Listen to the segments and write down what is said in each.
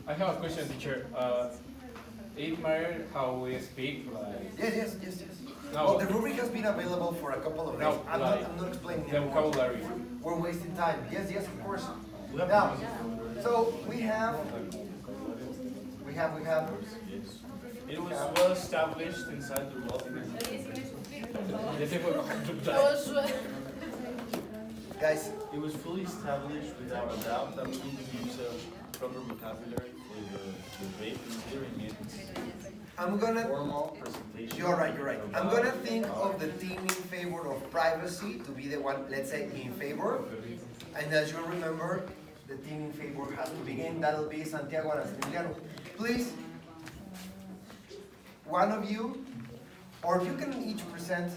I have a question, teacher. It matters how we speak, like Yes. now, Well, the rubric has been available for a couple of days. now, like I'm not explaining the anymore. vocabulary. We're wasting time. Yes, of course. Now, so we have. It was well established inside the law. Guys, It was fully established without a doubt that we need to use a proper vocabulary for the debate, considering it's I'm gonna. formal presentation. You're right. I'm gonna think of the team in favor of privacy to be the one, let's say, in favor. And as you remember, the team in favor has to begin. That'll be Santiago Araceliano. Please, one of you, or you can each present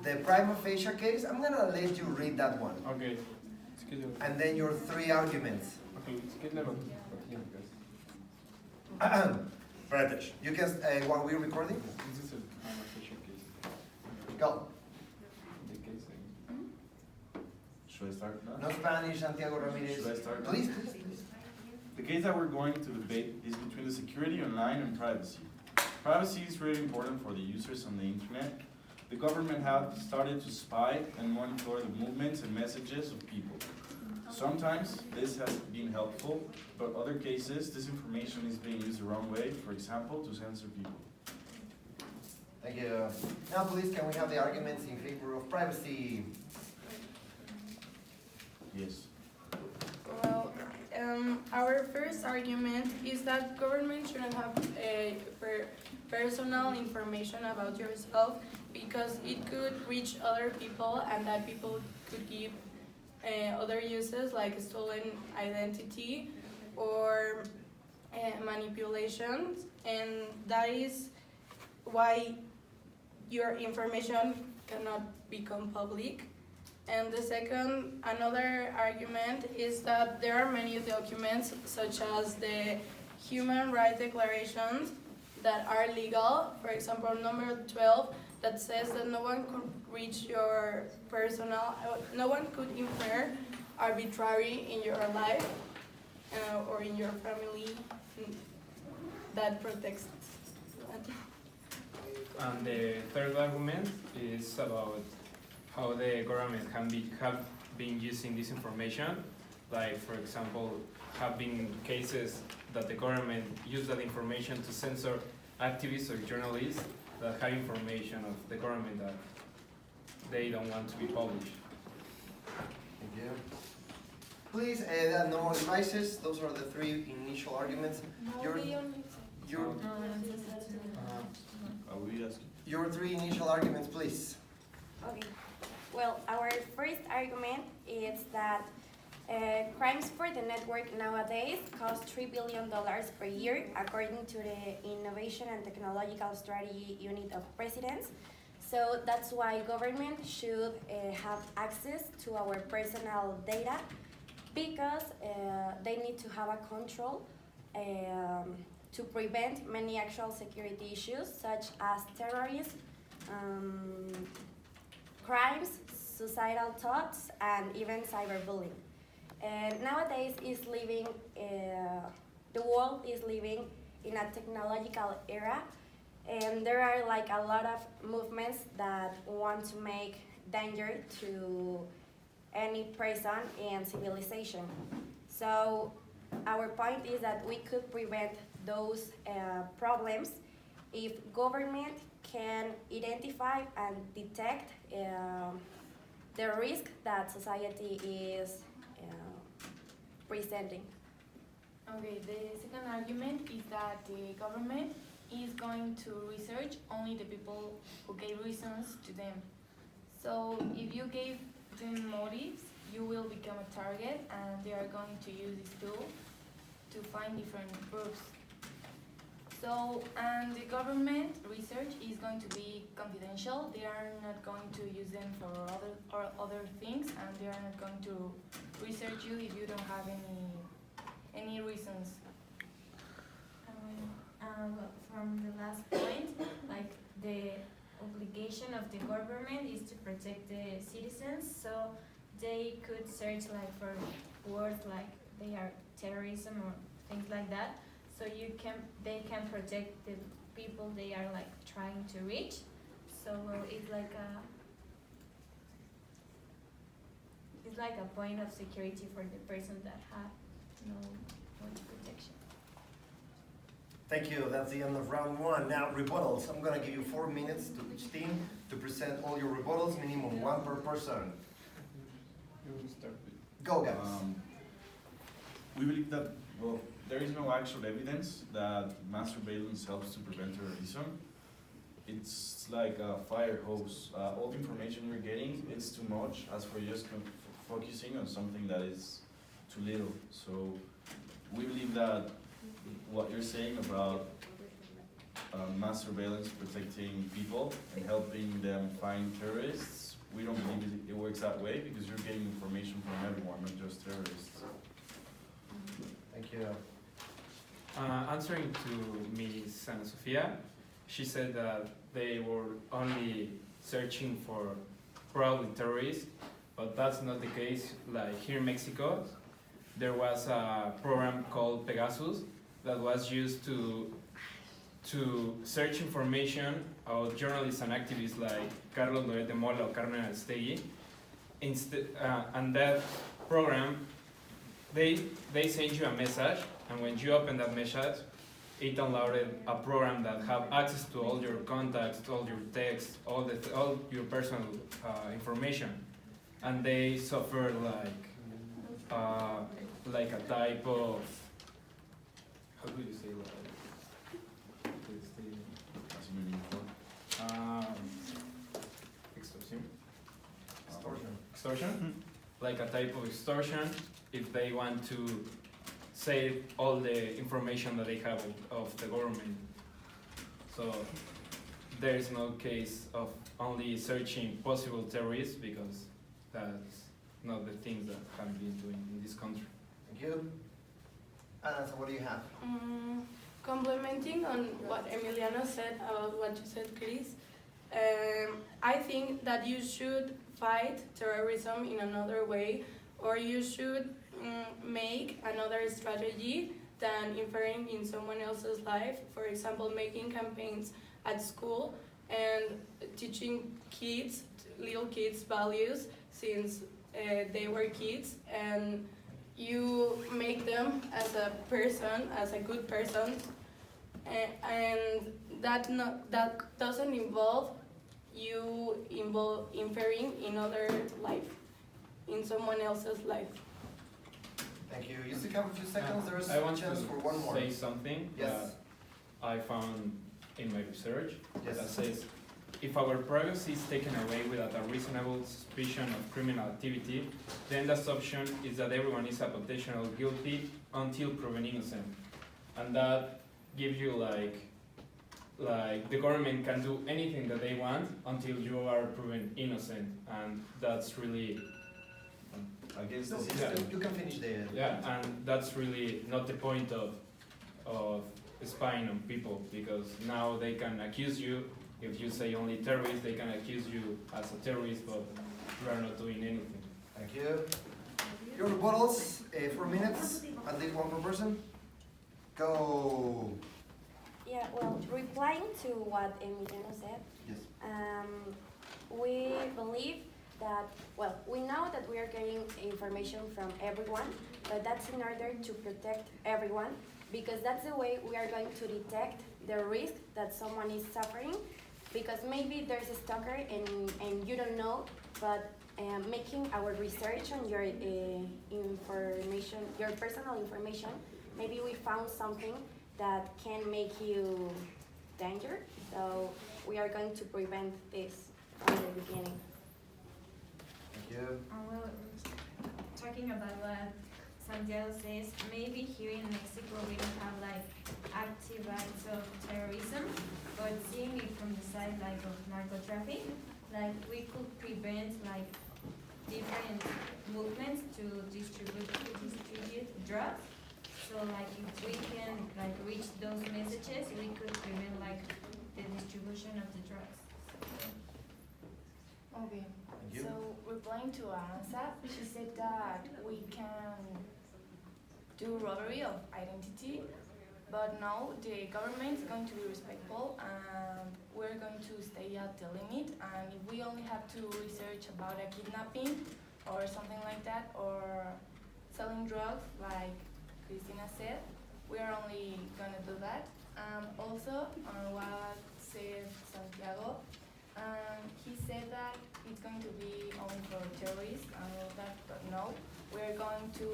the prima facie case. I'm gonna let you read that one. Okay. And then your three arguments. Okay, British. You can, while we're recording, This is a conversation case. go. The case. Should I start now? No Spanish, Santiago Ramirez. Should I start now? Please. The case that we're going to debate is between the security online and privacy. Privacy is really important for the users on the internet. The government has started to spy and monitor the movements and messages of people. Sometimes this has been helpful, but other cases this information is being used the wrong way, for example, to censor people. Thank you. Now, please, can we have the arguments in favor of privacy? Yes. Well, our first argument is that government shouldn't have personal information about yourself because it could reach other people and that people could give other uses like stolen identity or manipulations, and that is why your information cannot become public. And the second, another argument is that there are many documents, such as the Human Rights Declarations, that are legal. For example, number 12, that says that no one could reach your personal, no one could interfere arbitrarily in your life or in your family. That protects that. And the third argument is about how the government have been using this information. Like, for example, have been cases that the government used that information to censor activists or journalists that have information of the government that they don't want to be published. Thank you. Please, no more devices. Those are the three initial arguments. Your Are we asking? your three initial arguments, please. Okay. Well, our first argument is that crimes for the network nowadays cost $3 billion per year, according to the Innovation and Technological Strategy Unit of Presidents. So that's why government should have access to our personal data, because they need to have a control to prevent many actual security issues such as terrorism, crimes, suicidal thoughts, and even cyberbullying. And nowadays the world is living in a technological era, and there are like a lot of movements that want to make danger to any person in civilization. So our point is that we could prevent those problems if government can identify and detect the risk that society is presenting. Okay, the second argument is that the government is going to research only the people who gave reasons to them. So if you gave them motives, you will become a target, and they are going to use this tool to find different groups. So, and the government research is going to be confidential. They are not going to use them for other things, and they are not going to research you if you don't have any reasons. Well, from the last point, like the obligation of the government is to protect the citizens, so they could search like for words like they are terrorism or things like that. so they can protect the people they are like trying to reach. So it's like a point of security for the person that have no point of protection. Thank you, that's the end of round one. Now, rebuttals. I'm gonna give you 4 minutes to each team to present all your rebuttals, minimum one per person. You will start with. Go, guys. We believe that, well, there is no actual evidence that mass surveillance helps to prevent terrorism. It's like a fire hose. All the information you're getting, it's too much as for just focusing on something that is too little. So we believe that what you're saying about mass surveillance protecting people and helping them find terrorists, we don't believe it works that way because you're getting information from everyone, not just terrorists. Thank you. Answering to Ms. Ana Sofia, she said that they were only searching for probably terrorists, but that's not the case. Like here in Mexico, there was a program called Pegasus that was used to search information about journalists and activists like Carlos Loret de Mola or Carmen Aristegui. And that program, they send you a message, and when you open that message, it downloaded a program that have access to all your contacts, all your texts, all your personal information, and they suffer like a type of, how do you say extortion? Extortion? Like a type of extortion if they want to save all the information that they have of the government. So there is no case of only searching possible terrorists because that's not the things that have been doing in this country. Thank you. Anna, so what do you have? Complementing on what Emiliano said about what you said, Chris, I think that you should fight terrorism in another way, or you should make another strategy than interfering in someone else's life. For example, making campaigns at school and teaching kids, little kids, values since they were kids, and you make them as a person, as a good person, and that doesn't involve you interfering in other life, in someone else's life. Thank you. You still have a few seconds. There's I a want chance to for one more. say something Yes. that I found in my research Yes. that says, if our privacy is taken away without a reasonable suspicion of criminal activity, then the assumption is that everyone is a potential guilty until proven innocent. And that gives you like the government can do anything that they want until you are proven innocent, and that's really Against No, the you system. you can finish the. and that's really not the point of spying on people, because now they can accuse you. If you say only terrorist, they can accuse you as a terrorist, but you are not doing anything. Thank you. Your rebuttals, 4 minutes, at least one per person. Go. Yeah, well, replying to what Emiliano said, Yes. we believe that, well, we know that we are getting information from everyone, but that's in order to protect everyone, because that's the way we are going to detect the risk that someone is suffering, because maybe there's a stalker and you don't know, but making our research on your information, your personal information, maybe we found something that can make you danger, so we are going to prevent this from the beginning. Thank you. Well, talking about what Santiago says, maybe here in Mexico we don't have like active acts of terrorism, but seeing it from the side like of narco traffic, like we could prevent like different movements to distribute drugs. So like if we can like reach those messages, we could prevent like the distribution of the drugs. Okay. Thank you. So replying to Aranza, she said that we can do robbery of identity But now the government is going to be respectful, and we're going to stay at the limit. And if we only have to research about a kidnapping or something like that, or selling drugs, like Cristina said, we are only gonna do that. Also, on what said Santiago, he said that it's going to be only for terrorists and all that, but no, we're going to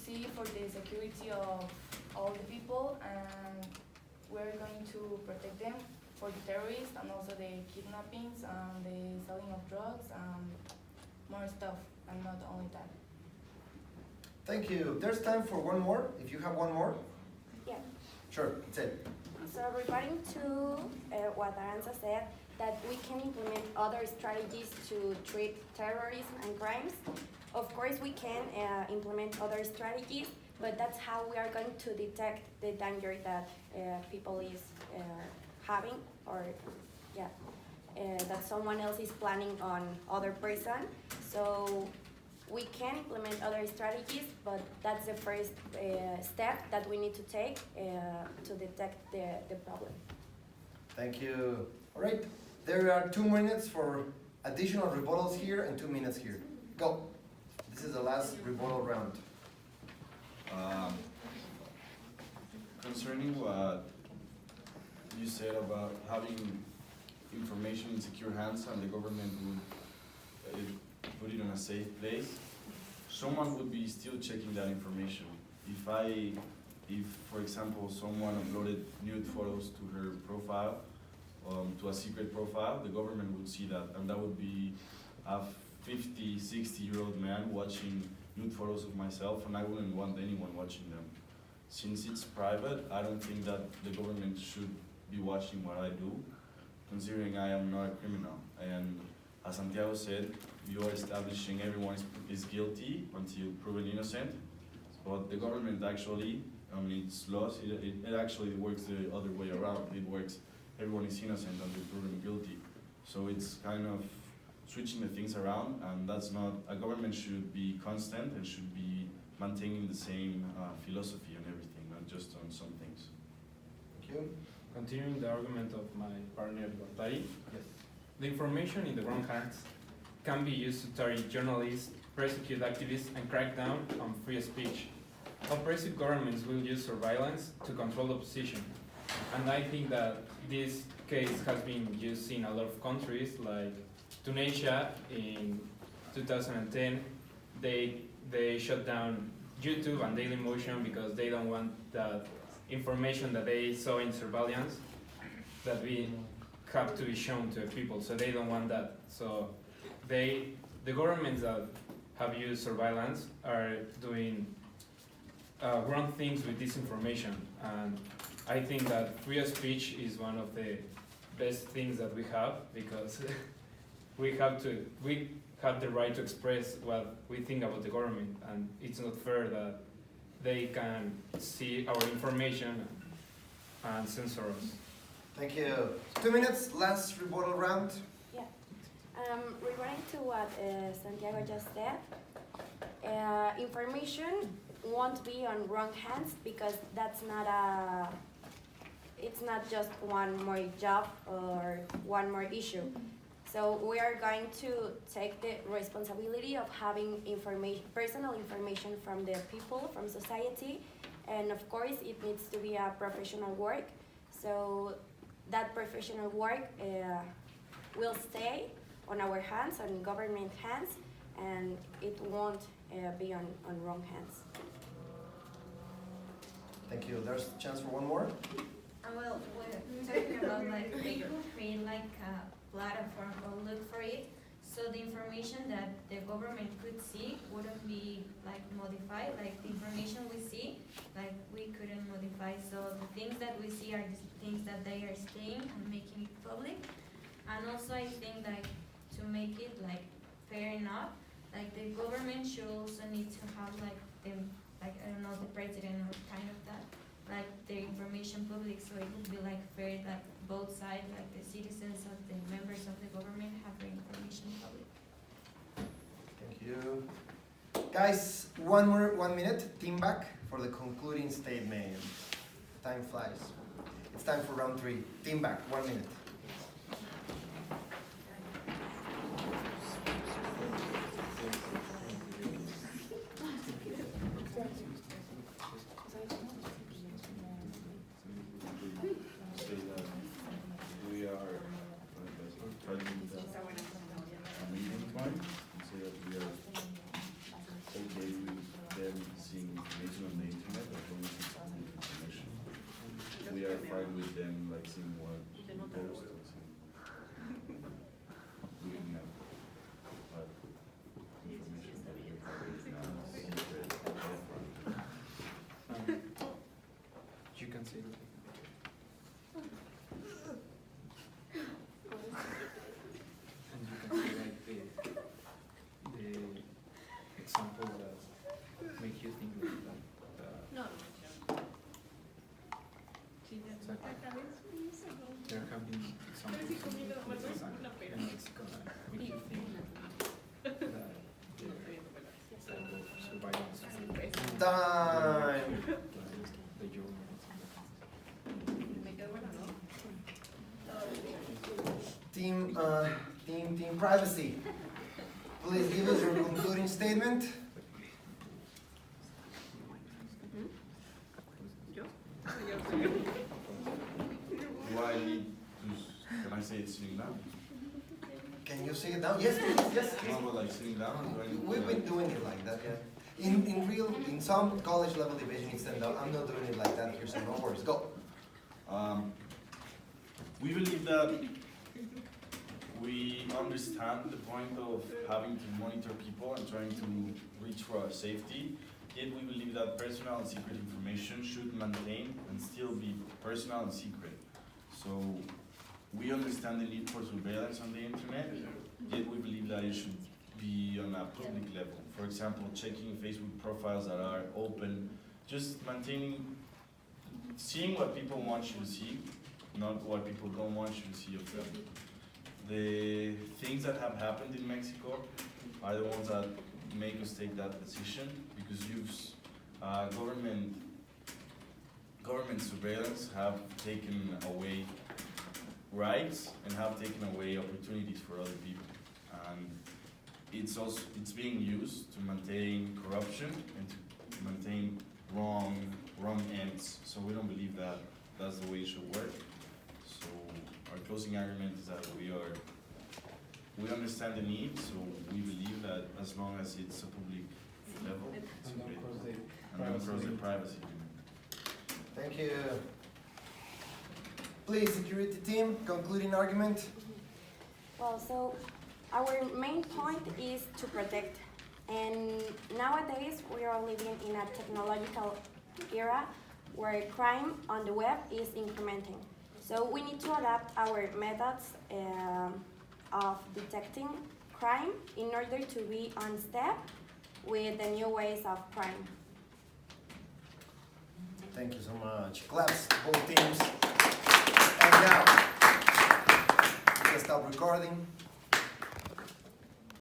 see for the security of all the people, and we're going to protect them for the terrorists and also the kidnappings and the selling of drugs and more stuff, and not only that. Thank you. There's time for one more, if you have one more. Yeah. Sure, that's it. So regarding to what Aranza said, that we can implement other strategies to treat terrorism and crimes. Of course, we can implement other strategies, but that's how we are going to detect the danger that people is having, or that someone else is planning on other person. So we can implement other strategies, but that's the first step that we need to take to detect the problem. Thank you. All right, there are 2 minutes for additional rebuttals here and 2 minutes here. Go. This is the last rebuttal round. Concerning what you said about having information in secure hands and the government would put it in a safe place, someone would be still checking that information. If for example, someone uploaded nude photos to her profile, to a secret profile, the government would see that, and that would be a 50, 60-year-old man watching nude photos of myself, and I wouldn't want anyone watching them. Since it's private, I don't think that the government should be watching what I do, considering I am not a criminal. And as Santiago said, you are establishing everyone is guilty until proven innocent, but the government actually, its laws, it actually works the other way around. It works, everyone is innocent until proven guilty. So it's kind of switching the things around, and that's not, a government should be constant and should be maintaining the same philosophy on everything, not just on some things. Thank you. Continuing the argument of my partner Gortari, the information in the wrong hands can be used to target journalists, persecute activists, and crack down on free speech. Oppressive governments will use surveillance to control the opposition. And I think that this case has been used in a lot of countries, like Tunisia in 2010. They shut down YouTube and Dailymotion because they don't want that information that they saw in surveillance that we have to be shown to people, so they don't want that. So the governments that have used surveillance are doing wrong things with this information, and I think that free speech is one of the best things that we have, because we have the right to express what we think about the government, and it's not fair that they can see our information and censor us. Thank you. 2 minutes, last rebuttal round. Yeah. Regarding to what Santiago just said, information won't be on wrong hands, because that's not it's not just one more job or one more issue. So we are going to take the responsibility of having personal information from the people, from society, and of course it needs to be a professional work. So that professional work will stay on our hands, on government hands, and it won't be on wrong hands. Thank you. There's a chance for one more. Well, we're talking about like create like a platform or look for it, so the information that the government could see wouldn't be like modified. Like the information we see, like we couldn't modify. So the things that we see are the things that they are saying and making it public. And also I think like to make it like fair enough, like the government should also need to have like them, like I don't know, the president or kind of that, like the information public, so it would be like fair that both sides, like the citizens of the members of the government, have their information public. Thank you. Guys, 1 minute, team back for for the concluding statement. Time flies. It's time for round 3. Team back, 1 minute. Say that we are starting a meeting point, and say that we are okay with them seeing information on the internet, as long as it's public information. We are fine with them like seeing what we post and seeing. We can have, but information that we have is not secret upfront. You can see that. And you can see like the example that make you think that there have been examples in Mexico that make you think that the surveillance Time! the journal. Team privacy. Please give us your concluding statement. Do I need to, can I say it sitting down? Can you say it down? Yes, please, yes. No, but like sitting down, do I need to? We've been doing it like that, yeah. In some college level division it's stand up. I'm not doing it like that here, so no worries. Go. We believe that we understand the point of having to monitor people and trying to reach for our safety. Yet we believe that personal and secret information should maintain and still be personal and secret. So we understand the need for surveillance on the internet, yet we believe that it should be on a public level. For example, checking Facebook profiles that are open, just maintaining, seeing what people want you to see, not what people don't want you to see of them. The things that have happened in Mexico are the ones that make us take that decision, because government surveillance have taken away rights and have taken away opportunities for other people. And it's being used to maintain corruption and to maintain wrong ends. So we don't believe that that's the way it should work. So our closing argument is that we understand the need, so we believe that as long as it's a public level, it's okay. And not cross the privacy limit. Thank you. Please, security team, concluding argument. Well, so our main point is to protect. And nowadays we are living in a technological era where crime on the web is incrementing. So we need to adapt our methods of detecting crime in order to be on step with the new ways of crime. Thank you so much. Claps, both teams. And now, you can stop recording.